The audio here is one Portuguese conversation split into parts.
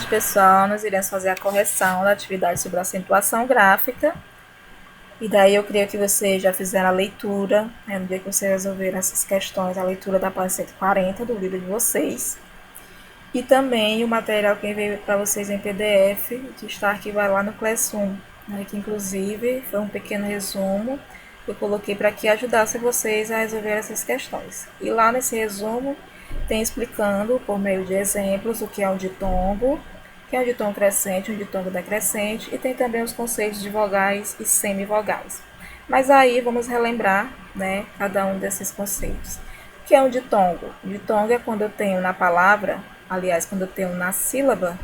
Pessoal, nós iremos fazer a correção da atividade sobre acentuação gráfica. E daí eu queria que vocês já fizeram a leitura, no dia que vocês resolveram essas questões, a leitura da página 140 do livro de vocês. E também o material que veio para vocês em PDF, que está arquivado lá no Classroom, que inclusive foi um pequeno resumo que eu coloquei para que ajudasse vocês a resolver essas questões. E lá nesse resumo tem explicando, por meio de exemplos, o que é um ditongo, que é um ditongo crescente, um ditongo decrescente, e tem também os conceitos de vogais e semivogais. Mas aí vamos relembrar, cada um desses conceitos. O que é um ditongo? Ditongo é quando eu tenho na palavra, aliás, quando eu tenho na sílaba,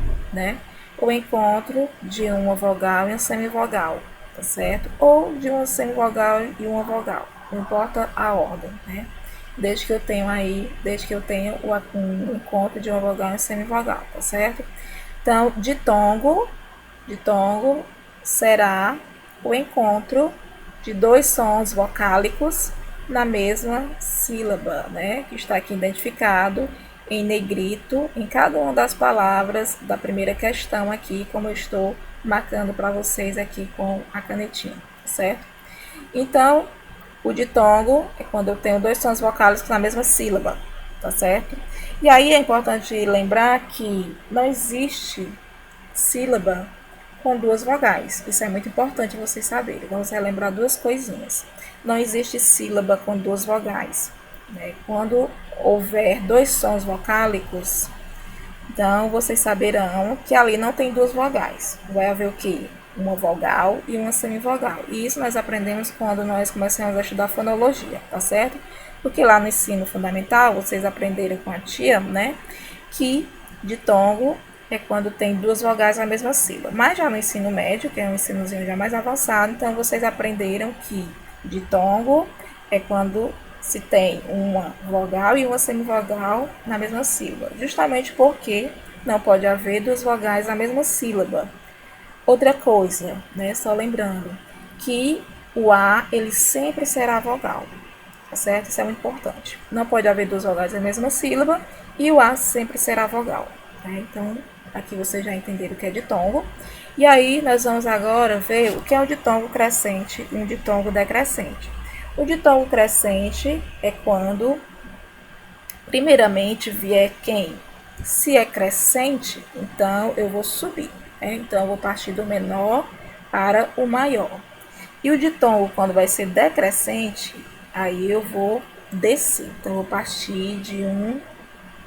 o encontro de uma vogal e uma semivogal, tá certo? Ou de uma semivogal e uma vogal, não importa a ordem, desde que eu tenho um encontro de uma vogal e uma semivogal, tá certo? Então, ditongo será o encontro de dois sons vocálicos na mesma sílaba, que está aqui identificado em negrito em cada uma das palavras da primeira questão aqui, como eu estou marcando para vocês aqui com a canetinha, certo? Então, o ditongo é quando eu tenho dois sons vocálicos na mesma sílaba, tá certo? E aí é importante lembrar que não existe sílaba com duas vogais. Isso é muito importante vocês saberem. Vamos relembrar duas coisinhas. Não existe sílaba com duas vogais. Quando houver dois sons vocálicos, então vocês saberão que ali não tem duas vogais. Vai haver o quê? Uma vogal e uma semivogal. E isso nós aprendemos quando nós começamos a estudar fonologia, tá certo? Porque lá no ensino fundamental, vocês aprenderam com a tia, que ditongo é quando tem duas vogais na mesma sílaba. Mas já no ensino médio, que é um ensinozinho já mais avançado, então vocês aprenderam que ditongo é quando se tem uma vogal e uma semivogal na mesma sílaba. Justamente porque não pode haver duas vogais na mesma sílaba. Outra coisa, só lembrando, que o A, ele sempre será vogal, tá certo? Isso é muito importante. Não pode haver duas vogais na mesma sílaba e o A sempre será vogal, Então, aqui vocês já entenderam o que é ditongo. E aí, nós vamos agora ver o que é um ditongo crescente e um ditongo decrescente. O ditongo crescente é quando, primeiramente, vier quem? Se é crescente, então eu vou subir. Então, eu vou partir do menor para o maior. E o ditongo, quando vai ser decrescente, aí eu vou descer. Então, eu vou partir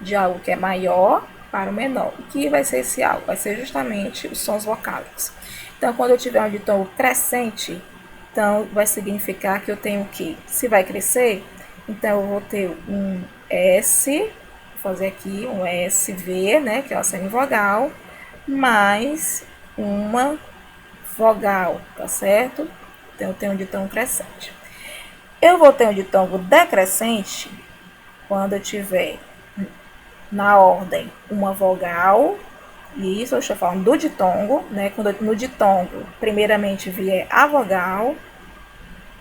de algo que é maior para o menor. O que vai ser esse algo? Vai ser justamente os sons vocálicos. Então, quando eu tiver um ditongo crescente, então vai significar que eu tenho que, se vai crescer, então eu vou ter um S, vou fazer aqui um SV, que é uma semivogal, mais uma vogal, tá certo? Então eu tenho um ditongo crescente. Eu vou ter um ditongo decrescente quando eu tiver na ordem uma vogal, e isso eu estou falando do ditongo, quando no ditongo primeiramente vier a vogal,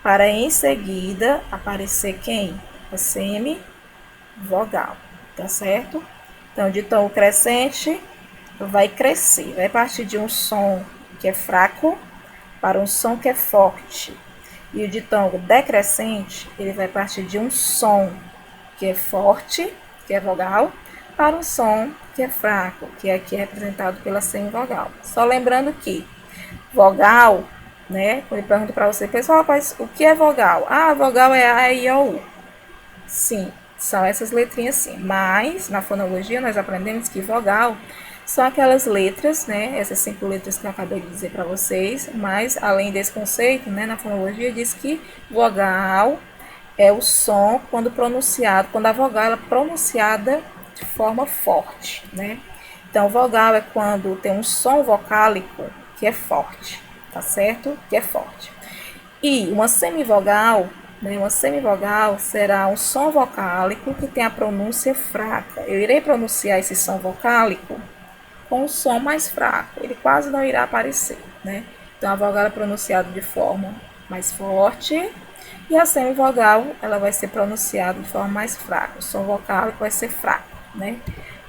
para em seguida aparecer quem? A semivogal, tá certo? Então, o ditongo crescente vai crescer, vai partir de um som que é fraco para um som que é forte. E o ditongo decrescente, ele vai partir de um som que é forte, que é vogal, para um som que é fraco, que aqui é representado pela semivogal. Só lembrando que vogal, quando eu pergunto para você, pessoal, mas o que é vogal? Ah, vogal é A, I, O, U. Sim, são essas letrinhas sim. Mas, na fonologia, nós aprendemos que vogal são aquelas letras, essas 5 letras que eu acabei de dizer para vocês. Mas, além desse conceito, na fonologia, diz que vogal é o som quando pronunciado, quando a vogal é pronunciada de forma forte, Então, vogal é quando tem um som vocálico que é forte, tá certo? Que é forte. E uma semivogal, uma semivogal será um som vocálico que tem a pronúncia fraca. Eu irei pronunciar esse som vocálico com um som mais fraco. Ele quase não irá aparecer, Então, a vogal é pronunciada de forma mais forte e a semivogal ela vai ser pronunciada de forma mais fraca. O som vocálico vai ser fraco,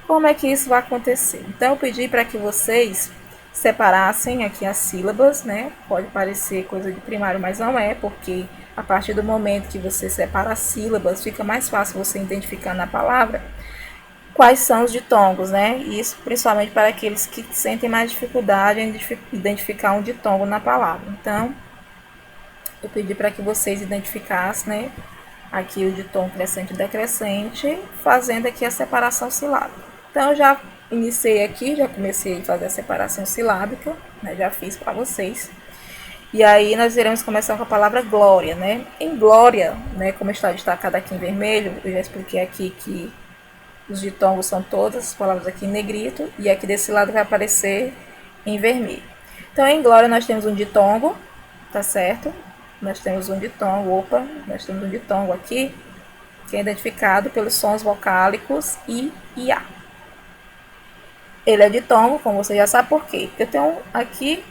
Como é que isso vai acontecer? Então, eu pedi para que vocês separassem aqui as sílabas, né? Pode parecer coisa de primário, mas não é, porque a partir do momento que você separa as sílabas, fica mais fácil você identificar na palavra quais são os ditongos, né? Isso principalmente para aqueles que sentem mais dificuldade em identificar um ditongo na palavra. Então, eu pedi para que vocês identificassem, né, aqui o ditongo crescente e decrescente, fazendo aqui a separação silábica. Então, eu já iniciei aqui, já comecei a fazer a separação silábica, né, já fiz para vocês. E aí nós iremos começar com a palavra glória, né? Em glória, né, como está destacado aqui em vermelho, eu já expliquei aqui que os ditongos são todas as palavras aqui em negrito, e aqui desse lado vai aparecer em vermelho. Então, em glória nós temos um ditongo, tá certo? Nós temos um ditongo, nós temos um ditongo aqui, que é identificado pelos sons vocálicos I e A. Ele é ditongo, como você já sabe por quê? Porque eu tenho aqui,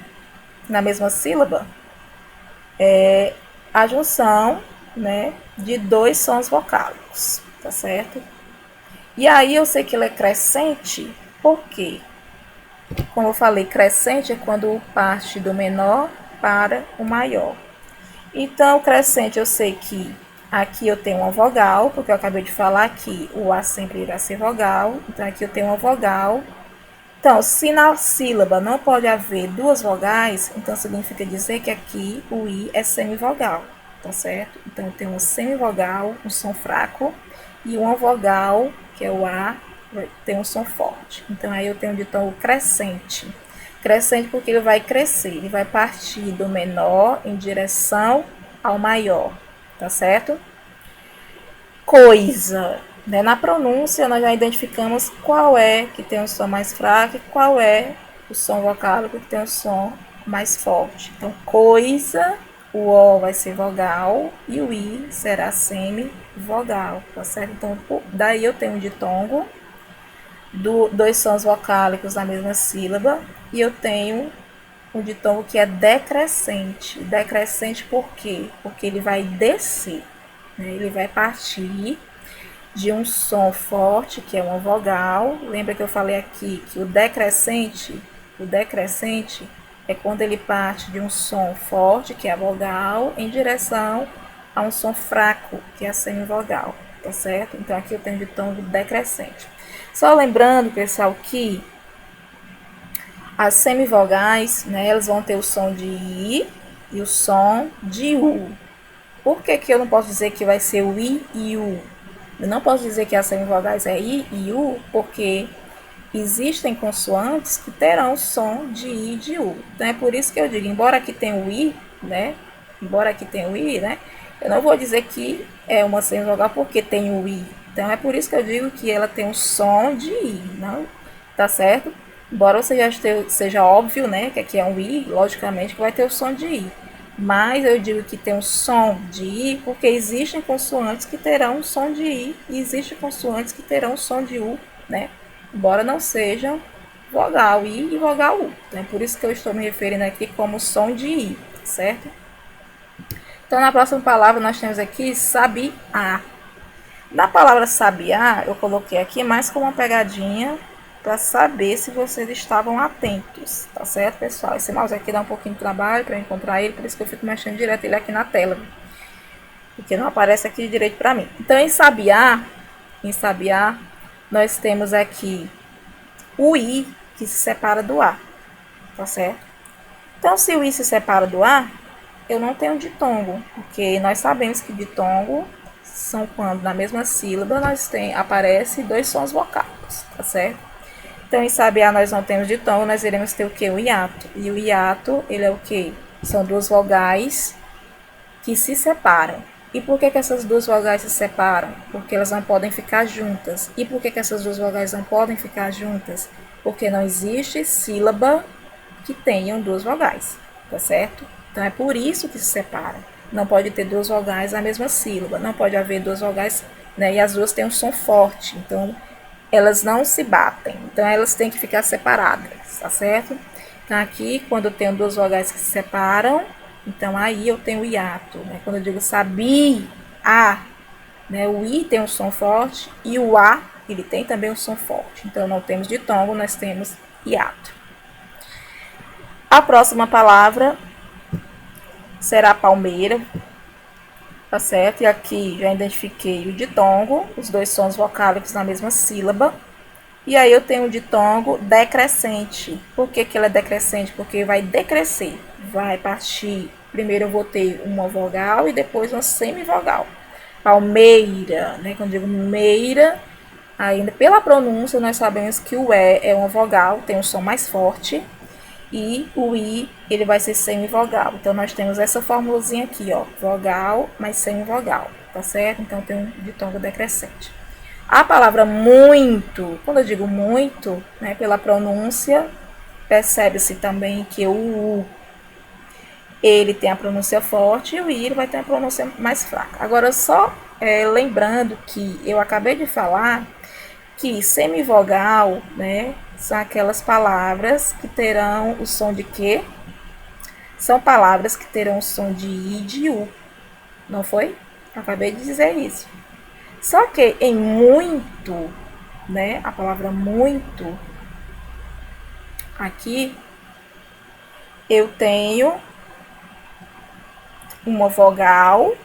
na mesma sílaba, a junção, né, de dois sons vocálicos, tá certo? E aí eu sei que ele é crescente, porque, como eu falei, crescente é quando parte do menor para o maior. Então, crescente eu sei que aqui eu tenho uma vogal, porque eu acabei de falar que o A sempre irá ser vogal. Então, aqui eu tenho uma vogal. Então, se na sílaba não pode haver duas vogais, então significa dizer que aqui o I é semivogal, tá certo? Então, eu tenho uma semivogal, um som fraco, e uma vogal, que é o A, tem um som forte. Então, aí eu tenho um ditongo crescente. Crescente porque ele vai crescer, ele vai partir do menor em direção ao maior, tá certo? Coisa, né? Na pronúncia nós já identificamos qual é que tem um som mais fraco e qual é o som vocálico que tem um som mais forte. Então, coisa, o O vai ser vogal e o I será semivogal, tá certo? Então, daí eu tenho um ditongo, dois sons vocálicos na mesma sílaba, e eu tenho um ditongo que é decrescente. Decrescente por quê? Porque ele vai descer, né? Ele vai partir de um som forte, que é uma vogal. Lembra que eu falei aqui que o decrescente é quando ele parte de um som forte, que é a vogal, em direção a um som fraco, que é a semivogal, tá certo? Então aqui eu tenho ditongo decrescente. Só lembrando, pessoal, que as semivogais, né, elas vão ter o som de I e o som de U. Por que que eu não posso dizer que vai ser o I e U? Eu não posso dizer que as semivogais é I e U, porque existem consoantes que terão som de I e de U. Então é por isso que eu digo, embora aqui tenha o I, né, eu não vou dizer que é uma semivogal porque tem o I. Então é por isso que eu digo que ela tem um som de I, não? Tá certo? Embora seja óbvio, né, que aqui é um I, logicamente que vai ter o som de I. Mas eu digo que tem um som de I porque existem consoantes que terão um som de I e existem consoantes que terão um som de U, né? Embora não sejam vogal I e vogal U. Então é por isso que eu estou me referindo aqui como som de I, certo? Então, na próxima palavra, nós temos aqui sabiá. Na palavra sabiá, eu coloquei aqui mais como uma pegadinha para saber se vocês estavam atentos, tá certo, pessoal? Esse mouse aqui dá um pouquinho de trabalho para encontrar ele, por isso que eu fico mexendo direto ele aqui na tela, porque não aparece aqui direito para mim. Então, em sabiá, nós temos aqui o I que se separa do A, tá certo? Então, se o I se separa do A, eu não tenho ditongo, porque nós sabemos que ditongo são quando na mesma sílaba aparece dois sons vocálicos, tá certo? Então, em sabiá nós não temos ditongo, nós iremos ter o que? O hiato. E o hiato, ele é o que? São duas vogais que se separam. E por que essas duas vogais se separam? Porque elas não podem ficar juntas. E por que essas duas vogais não podem ficar juntas? Porque não existe sílaba que tenham duas vogais, tá certo? Então, é por isso que se separa. Não pode ter duas vogais na mesma sílaba. Não pode haver duas vogais, né? E as duas têm um som forte. Então, elas não se batem. Então, elas têm que ficar separadas, tá certo? Então, aqui, quando eu tenho duas vogais que se separam, então aí eu tenho o hiato, né? Quando eu digo sabia, né? O I tem um som forte e o A ele tem também um som forte. Então, não temos ditongo, nós temos hiato. A próxima palavra será palmeira, tá certo? E aqui já identifiquei o ditongo, os dois sons vocálicos na mesma sílaba. E aí eu tenho o ditongo decrescente. Por que que ele é decrescente? Porque vai decrescer, vai partir. Primeiro eu vou ter uma vogal e depois uma semivogal. Palmeira, né? Quando eu digo meira, ainda pela pronúncia nós sabemos que o E é uma vogal, tem um som mais forte. E o I, ele vai ser semivogal. Então, nós temos essa formulazinha aqui, ó. Vogal mais semivogal, tá certo? Então, tem um ditongo decrescente. A palavra muito, quando eu digo muito, né, pela pronúncia, percebe-se também que o U, ele tem a pronúncia forte e o I ele vai ter a pronúncia mais fraca. Agora, só lembrando que eu acabei de falar que semivogal, né, são aquelas palavras que terão o som de quê? São palavras que terão o som de I e de U, não foi? Acabei de dizer isso. Só que em muito, né, a palavra muito, aqui, eu tenho uma vogal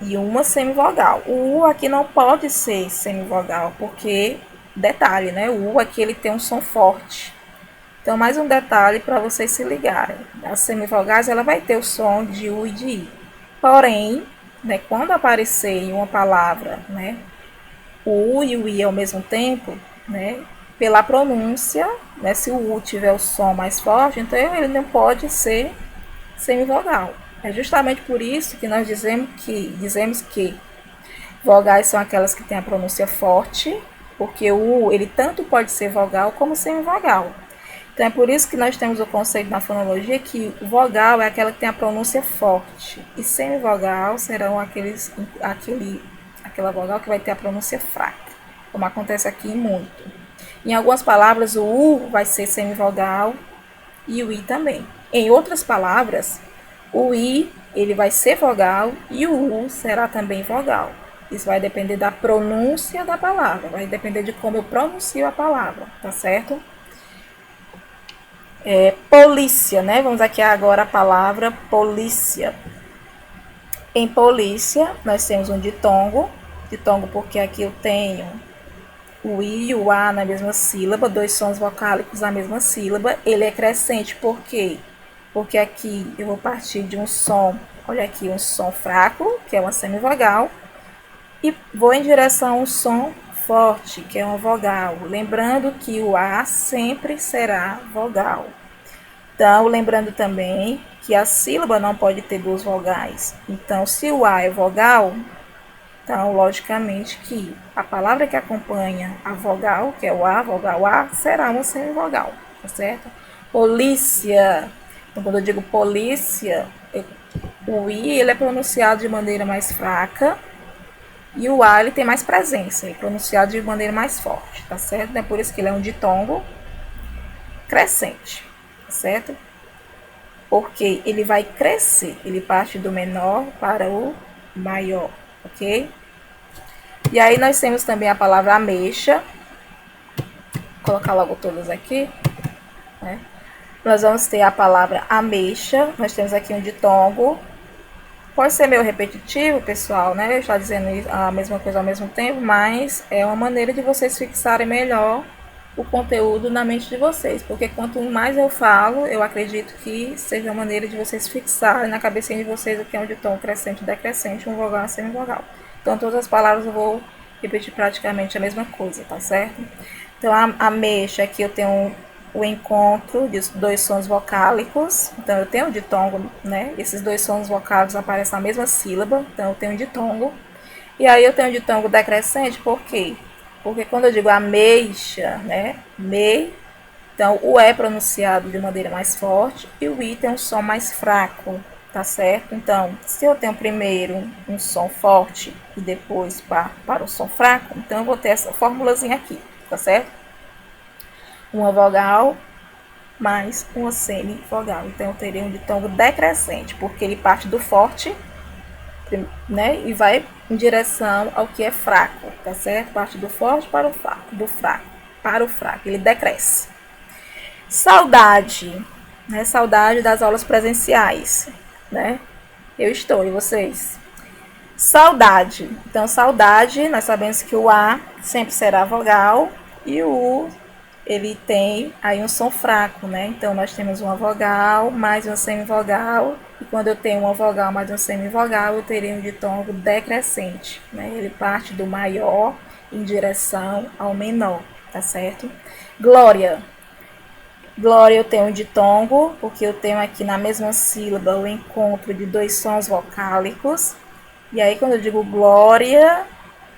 e uma semivogal. O U aqui não pode ser semivogal, porque, detalhe, né, o U aqui ele tem um som forte. Então, mais um detalhe para vocês se ligarem. As semivogais, ela vai ter o som de U e de I. Porém, né, quando aparecer em uma palavra, né, o U e o I ao mesmo tempo, né, pela pronúncia, né, se o U tiver o som mais forte, então ele não pode ser semivogal. É justamente por isso que nós dizemos que vogais são aquelas que têm a pronúncia forte, porque o U ele tanto pode ser vogal como semivogal. Então, é por isso que nós temos o conceito na fonologia que vogal é aquela que tem a pronúncia forte e semivogal serão aquela vogal que vai ter a pronúncia fraca, como acontece aqui em muito. Em algumas palavras, o U vai ser semivogal e o I também. Em outras palavras, o I ele vai ser vogal e o U será também vogal. Isso vai depender da pronúncia da palavra, vai depender de como eu pronuncio a palavra, tá certo? Polícia, né? Vamos aqui agora a palavra polícia. Em polícia, nós temos um ditongo porque aqui eu tenho o I e o A na mesma sílaba, dois sons vocálicos na mesma sílaba. Ele é crescente, por quê? Porque aqui eu vou partir de um som, olha aqui, um som fraco, que é uma semivogal, e vou em direção a um som forte, que é uma vogal. Lembrando que o A sempre será vogal. Então, lembrando também que a sílaba não pode ter duas vogais. Então, se o A é vogal, então, logicamente que a palavra que acompanha a vogal, que é o A, vogal A, será uma semivogal, tá certo? Polícia. Então, quando eu digo polícia, o I ele é pronunciado de maneira mais fraca e o A ele tem mais presença, ele é pronunciado de maneira mais forte, tá certo? É por isso que ele é um ditongo crescente, tá certo? Porque ele vai crescer, ele parte do menor para o maior, ok? E aí nós temos também a palavra ameixa, vou colocar logo todas aqui, né? Nós vamos ter a palavra ameixa, nós temos aqui um ditongo, pode ser meio repetitivo, pessoal, né? Eu estou dizendo a mesma coisa ao mesmo tempo, mas é uma maneira de vocês fixarem melhor o conteúdo na mente de vocês, porque quanto mais eu falo, eu acredito que seja uma maneira de vocês fixarem na cabecinha de vocês o que é um ditongo crescente e decrescente, um vogal e semivogal. Então, todas as palavras eu vou repetir praticamente a mesma coisa, tá certo? Então, a ameixa, aqui eu tenho o encontro de dois sons vocálicos, então eu tenho o ditongo, né? Esses dois sons vocálicos aparecem na mesma sílaba, então eu tenho o ditongo. E aí eu tenho o ditongo decrescente, por quê? Porque quando eu digo ameixa, né? Então o E é pronunciado de maneira mais forte e o I tem um som mais fraco, tá certo? Então, se eu tenho primeiro um som forte e depois para o som fraco, então eu vou ter essa formulazinha aqui, tá certo? Uma vogal mais uma semivogal. Então eu teria um ditongo decrescente, porque ele parte do forte, né? E vai em direção ao que é fraco, tá certo? Parte do forte para o fraco, do fraco para o fraco, ele decresce. Saudade, né? Saudade das aulas presenciais, né? Eu estou, e vocês? Saudade. Então, saudade, nós sabemos que o A sempre será vogal e o U, ele tem aí um som fraco, né? Então, nós temos uma vogal mais uma semivogal. E quando eu tenho uma vogal mais uma semivogal, eu terei um ditongo decrescente, né? Ele parte do maior em direção ao menor, tá certo? Glória. Glória eu tenho um ditongo, porque eu tenho aqui na mesma sílaba o encontro de dois sons vocálicos. E aí, quando eu digo glória,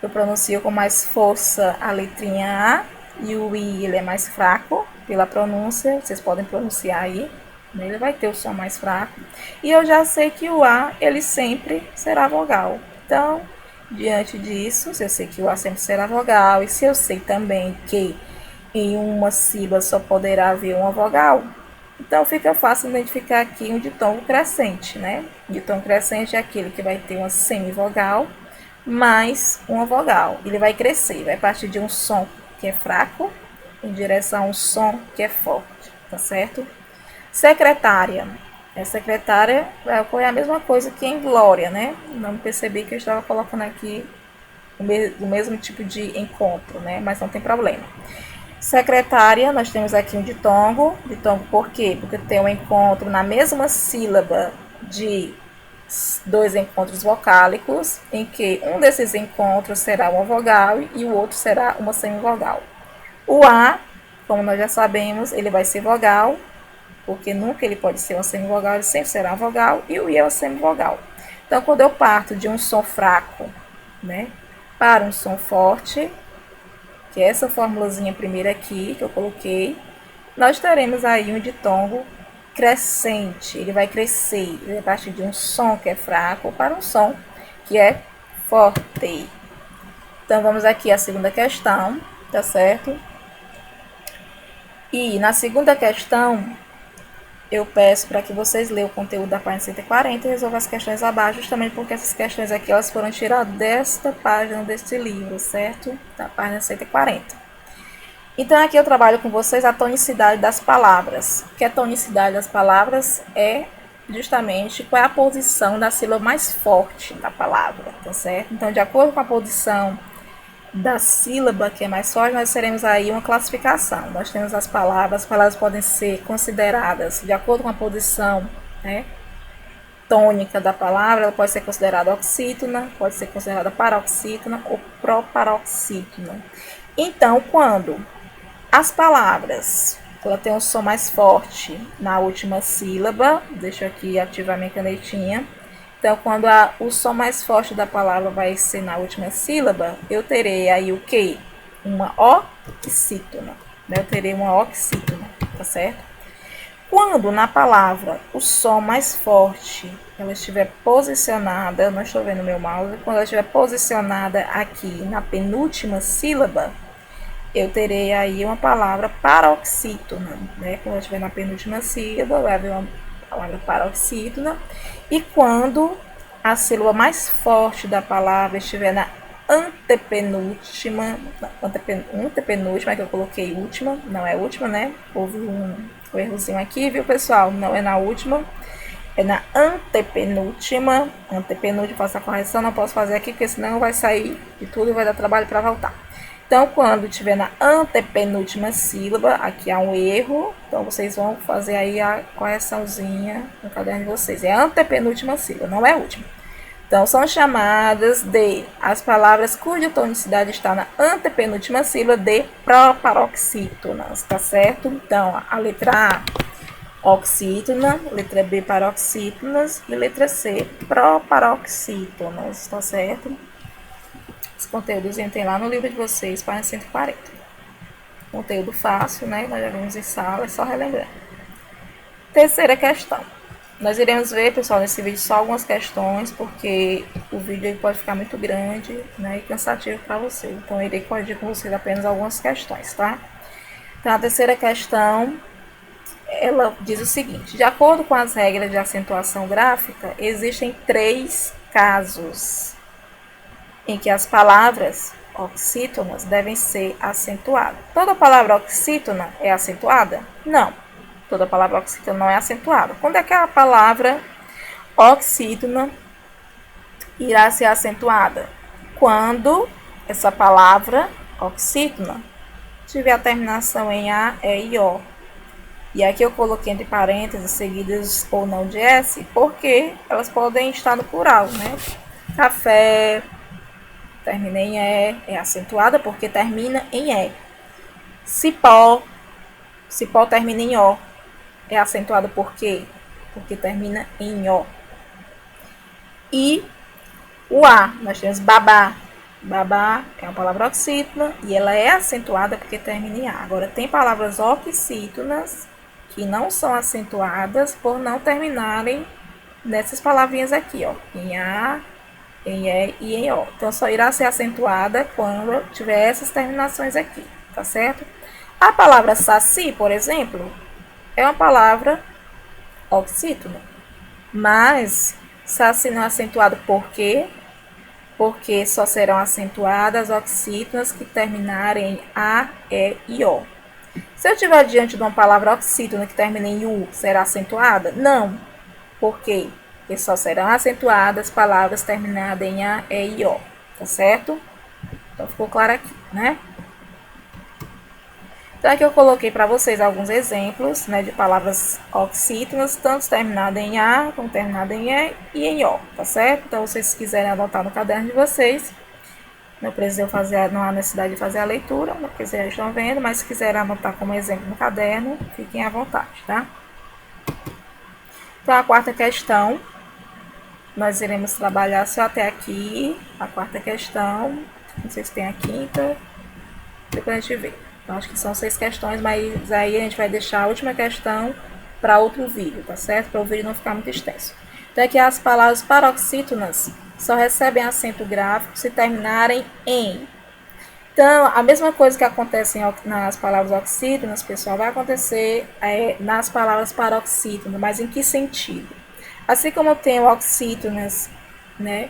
eu pronuncio com mais força a letrinha A. E o I, ele é mais fraco pela pronúncia. Vocês podem pronunciar aí. Ele vai ter o som mais fraco. E eu já sei que o A, ele sempre será vogal. Então, diante disso, se eu sei que o A sempre será vogal, e se eu sei também que em uma sílaba só poderá haver uma vogal, então fica fácil identificar aqui um ditongo crescente, né? Ditongo crescente é aquele que vai ter uma semivogal mais uma vogal. Ele vai crescer, vai partir de um som que é fraco em direção a um som que é forte, tá certo? Secretária. A secretária vai ocorrer a mesma coisa que em glória, né? Não percebi que eu estava colocando aqui o mesmo tipo de encontro, né? Mas não tem problema. Secretária, nós temos aqui um ditongo. Ditongo por quê? Porque tem um encontro na mesma sílaba de dois encontros vocálicos, em que um desses encontros será uma vogal e o outro será uma semivogal. O A, como nós já sabemos, ele vai ser vogal, porque nunca ele pode ser uma semivogal, ele sempre será uma vogal, e o I é uma semivogal. Então, quando eu parto de um som fraco, né, para um som forte, que é essa formulazinha primeira aqui que eu coloquei, nós teremos aí um ditongo crescente. Ele vai crescer a partir de um som que é fraco para um som que é forte. Então, vamos aqui à segunda questão, tá certo? E na segunda questão, eu peço para que vocês leiam o conteúdo da página 140 e resolvam as questões abaixo, justamente porque essas questões aqui elas foram tiradas desta página deste livro, certo? Da página 140. Então, aqui eu trabalho com vocês a tonicidade das palavras. O que é a tonicidade das palavras? É justamente qual é a posição da sílaba mais forte da palavra, tá certo? Então, de acordo com a posição da sílaba que é mais forte, nós teremos aí uma classificação. Nós temos as palavras podem ser consideradas de acordo com a posição, né, tônica da palavra. Ela pode ser considerada oxítona, pode ser considerada paroxítona ou proparoxítona. Então, quando as palavras ela tem um som mais forte na última sílaba, deixa eu aqui ativar minha canetinha. Então, quando o som mais forte da palavra vai ser na última sílaba, eu terei aí o quê? Uma oxítona. Eu terei uma oxítona, tá certo? Quando na palavra o som mais forte ela estiver posicionada, não estou vendo meu mouse, quando ela estiver posicionada aqui na penúltima sílaba, eu terei aí uma palavra paroxítona, né? Quando ela estiver na penúltima sílaba, vai haver uma palavra paroxítona. E quando a sílaba mais forte da palavra estiver na antepenúltima, que eu coloquei última, não é última, né? Houve um errozinho aqui, viu, pessoal? Não é na última, é na antepenúltima. Antepenúltima, faço a correção, não posso fazer aqui, porque senão vai sair de tudo e vai dar trabalho para voltar. Então, quando estiver na antepenúltima sílaba, aqui há um erro, então vocês vão fazer aí a correçãozinha no caderno de vocês. É a antepenúltima sílaba, não é a última. Então, são chamadas de as palavras cuja tonicidade está na antepenúltima sílaba de proparoxítonas, tá certo? Então, a letra A, oxítona, letra B, paroxítonas e letra C, proparoxítonas, tá certo? Esse conteúdo tem lá no livro de vocês, página 140. Conteúdo fácil, né? Nós já vimos em sala, é só relembrar. Terceira questão. Nós iremos ver, pessoal, nesse vídeo só algumas questões, porque o vídeo pode ficar muito grande, né, e cansativo para você. Então, eu irei corrigir com vocês apenas algumas questões, tá? Então, a terceira questão, ela diz o seguinte: de acordo com as regras de acentuação gráfica, existem 3 casos. em que as palavras oxítonas devem ser acentuadas. Toda palavra oxítona é acentuada? Não. Toda palavra oxítona não é acentuada. Quando é que a palavra oxítona irá ser acentuada? Quando essa palavra oxítona tiver a terminação em A, E e O. E aqui eu coloquei entre parênteses seguidas ou não de S, porque elas podem estar no plural, né? Café termina em E, é acentuada porque termina em E. Cipó, cipó termina em O, é acentuada por quê? Porque termina em O. E o A, nós temos babá. Babá é uma palavra oxítona e ela é acentuada porque termina em A. Agora, tem palavras oxítonas que não são acentuadas por não terminarem nessas palavrinhas aqui, ó, em A, em E e em O. Então, só irá ser acentuada quando tiver essas terminações aqui, tá certo? A palavra saci, por exemplo, é uma palavra oxítona, mas saci não é acentuado por quê? Porque só serão acentuadas oxítonas que terminarem em A, E e O. Se eu estiver diante de uma palavra oxítona que termina em U, será acentuada? Não. Por quê? Porque só serão acentuadas palavras terminadas em A, E e O. Tá certo? Então ficou claro aqui, né? Então aqui eu coloquei para vocês alguns exemplos, né, de palavras oxítonas, tanto terminadas em A como terminadas em E e em O, tá certo? Então, vocês se quiserem anotar no caderno de vocês, não precisa fazer, não há necessidade de fazer a leitura, porque vocês já estão vendo, mas se quiserem anotar como exemplo no caderno, fiquem à vontade, tá? Então, a quarta questão, nós iremos trabalhar só até aqui, a quarta questão, não sei se tem a quinta, depois a gente vê. Então, acho que são 6 questões, mas aí a gente vai deixar a última questão para outro vídeo, tá certo? Para o vídeo não ficar muito extenso. Então, aqui as palavras paroxítonas só recebem acento gráfico se terminarem em. Então, a mesma coisa que acontece nas palavras oxítonas, pessoal, vai acontecer nas palavras paroxítonas, mas em que sentido? Assim como eu tenho oxítonas, né,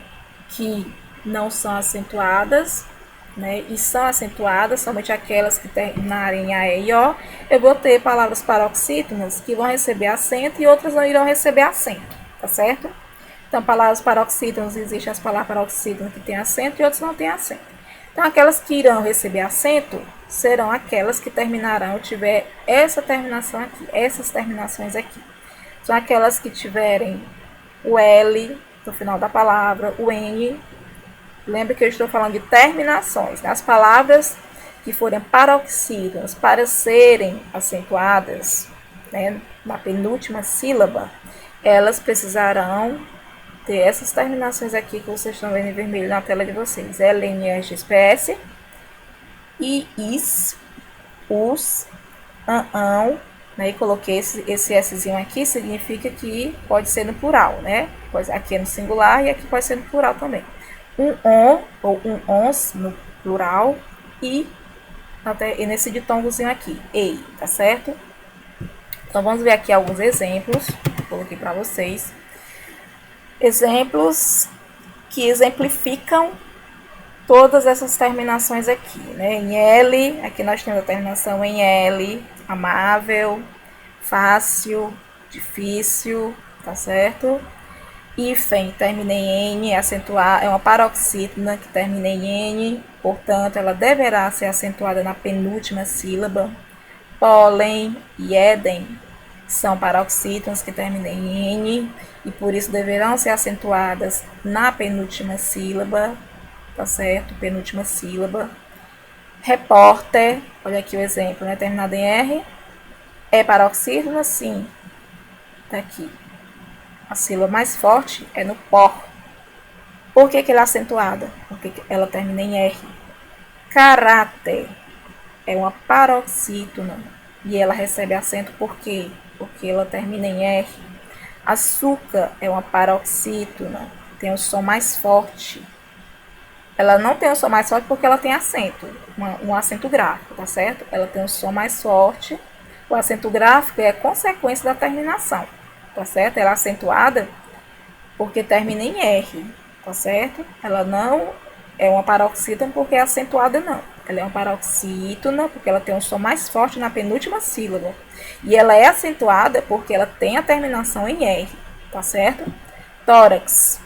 que não são acentuadas, né, e são acentuadas, somente aquelas que terminarem em A, E e O, eu vou ter palavras paroxítonas que vão receber acento e outras não irão receber acento, tá certo? Então, palavras paroxítonas, existem as palavras paroxítonas que têm acento e outras não têm acento. Então, aquelas que irão receber acento serão aquelas que terminarão, tiver essa terminação aqui, essas terminações aqui. São aquelas que tiverem o L no final da palavra, o N. Lembra que eu estou falando de terminações. As palavras que forem paroxítonas para serem acentuadas, né, na penúltima sílaba, elas precisarão ter essas terminações aqui que vocês estão vendo em vermelho na tela de vocês. LNXPS, is, us, ão, né? E coloquei esse Szinho aqui, significa que pode ser no plural, né? Aqui é no singular e aqui pode ser no plural também. Um on ou um ons no plural e nesse ditongozinho aqui, ei, tá certo? Então vamos ver aqui alguns exemplos, coloquei para vocês. Exemplos que exemplificam todas essas terminações aqui, né? Em L, aqui nós temos a terminação em L, amável, fácil, difícil, tá certo? Hífen termina em N, acentuar, é uma paroxítona que termina em N, portanto, ela deverá ser acentuada na penúltima sílaba. Pólen e Éden são paroxítonas que terminam em N e por isso deverão ser acentuadas na penúltima sílaba, tá certo? Penúltima sílaba. Repórter, olha aqui o exemplo, né? Terminado em R. É paroxítona? Sim. Tá aqui. A sílaba mais forte é no por. Por que ela é acentuada? Porque ela termina em R. Caráter é uma paroxítona e ela recebe acento por quê? Porque ela termina em R. Açúcar é uma paroxítona, tem um som mais forte. Ela não tem um som mais forte porque ela tem acento, um acento gráfico, tá certo? Ela tem um som mais forte. O acento gráfico é consequência da terminação, tá certo? Ela é acentuada porque termina em R, tá certo? Ela não é uma paroxítona porque é acentuada, não. Ela é uma paroxítona porque ela tem um som mais forte na penúltima sílaba. E ela é acentuada porque ela tem a terminação em R, tá certo? Tórax.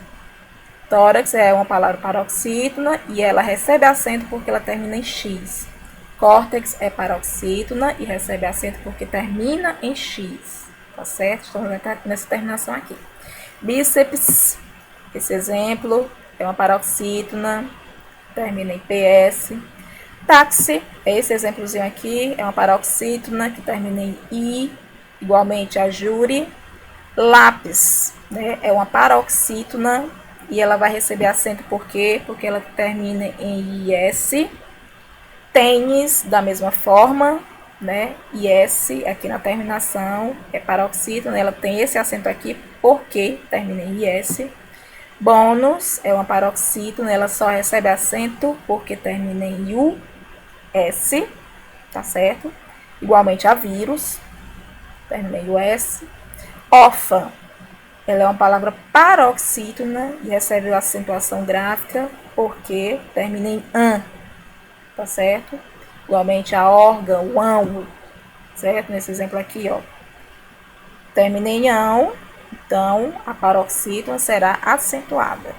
Tórax é uma palavra paroxítona e ela recebe acento porque ela termina em X. Córtex é paroxítona e recebe acento porque termina em X, tá certo? Estamos nessa terminação aqui. Bíceps, esse exemplo, é uma paroxítona, termina em PS. Táxi, esse exemplozinho aqui, é uma paroxítona que termina em I, igualmente a júri. Lápis, né, é uma paroxítona e ela vai receber acento por quê? Porque ela termina em IS. Tênis, da mesma forma, né? IS aqui na terminação é paroxítona, ela tem esse acento aqui porque termina em IS. Bônus é uma paroxítona, ela só recebe acento porque termina em US, tá certo? Igualmente a vírus, termina em US. Órfã, ela é uma palavra paroxítona e recebe a acentuação gráfica porque termina em an, tá certo? Igualmente a órgão, o ão, certo? Nesse exemplo aqui, ó, termina em ão, então a paroxítona será acentuada.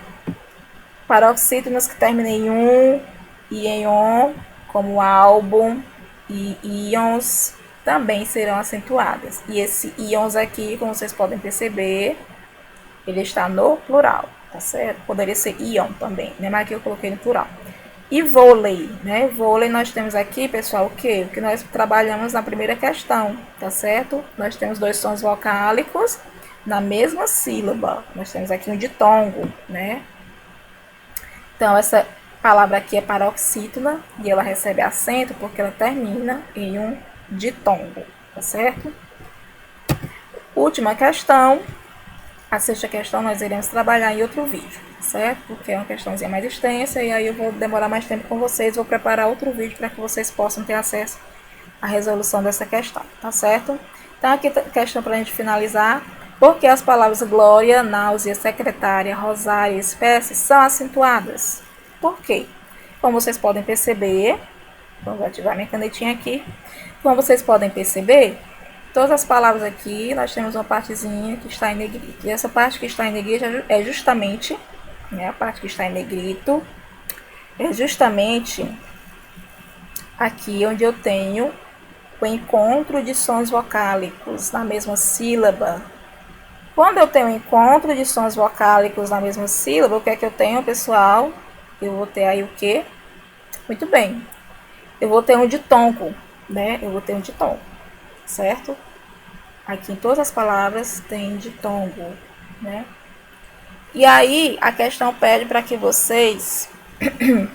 Paroxítonas que terminam em e em on, como álbum e íons, também serão acentuadas. E esse íons aqui, como vocês podem perceber, ele está no plural, tá certo? Poderia ser íon também, né? Mas aqui eu coloquei no plural. E vôlei, né? Vôlei nós temos aqui, pessoal, o quê? O que nós trabalhamos na primeira questão, tá certo? Nós temos dois sons vocálicos na mesma sílaba. Nós temos aqui um ditongo, né? Então, essa palavra aqui é paroxítona e ela recebe acento porque ela termina em um ditongo, tá certo? Última questão. A sexta questão nós iremos trabalhar em outro vídeo, certo? Porque é uma questãozinha mais extensa e aí eu vou demorar mais tempo com vocês. Vou preparar outro vídeo para que vocês possam ter acesso à resolução dessa questão, tá certo? Então, aqui a questão para a gente finalizar. Por que as palavras glória, náusea, secretária, rosário e espécie são acentuadas? Por quê? Como vocês podem perceber, vou ativar minha canetinha aqui. Como vocês podem perceber, todas as palavras aqui, nós temos uma partezinha que está em negrito. E essa parte que está em negrito é justamente, né, a parte que está em negrito, é justamente aqui onde eu tenho o encontro de sons vocálicos na mesma sílaba. Quando eu tenho encontro de sons vocálicos na mesma sílaba, o que é que eu tenho, pessoal? Eu vou ter aí o quê? Muito bem. Eu vou ter um ditongo, né? Eu vou ter um ditongo, certo? Aqui em todas as palavras tem ditongo, né? E aí a questão pede para que vocês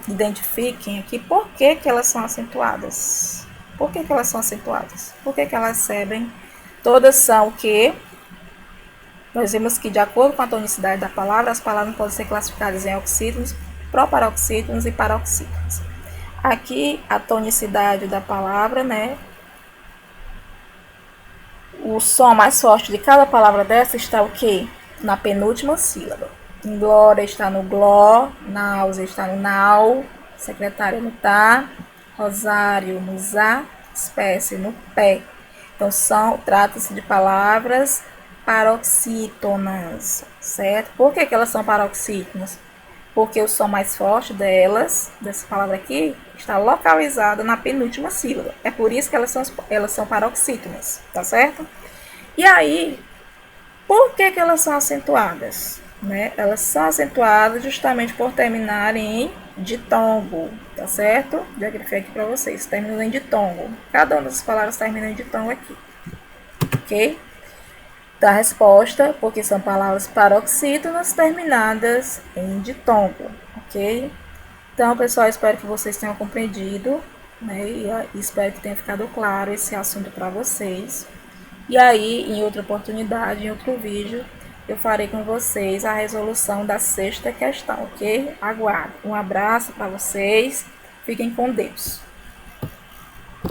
identifiquem aqui por que elas são acentuadas. Por que elas são acentuadas? Por que elas recebem? Todas são o quê? Nós vimos que de acordo com a tonicidade da palavra, as palavras podem ser classificadas em oxítonos, proparoxítonos e paroxítonos. Aqui a tonicidade da palavra, né? O som mais forte de cada palavra dessa está o quê? Na penúltima sílaba. Em glória está no gló, náusea está no nau, secretária no tá, rosário no zá, espécie no pé. Então trata-se de palavras paroxítonas, certo? Por que elas são paroxítonas? Porque o som mais forte delas, dessa palavra aqui, está localizado na penúltima sílaba. É por isso que elas são paroxítonas, tá certo? E aí, por que elas são acentuadas? Né? Elas são acentuadas justamente por terminarem em ditongo, tá certo? Já grifei aqui para vocês, terminando em ditongo. Cada uma dessas palavras termina em ditongo aqui, ok? Da resposta, porque são palavras paroxítonas terminadas em ditongo, ok? Então, pessoal, espero que vocês tenham compreendido, né? E espero que tenha ficado claro esse assunto para vocês. E aí, em outra oportunidade, em outro vídeo, eu farei com vocês a resolução da sexta questão, ok? Aguardo. Um abraço para vocês. Fiquem com Deus.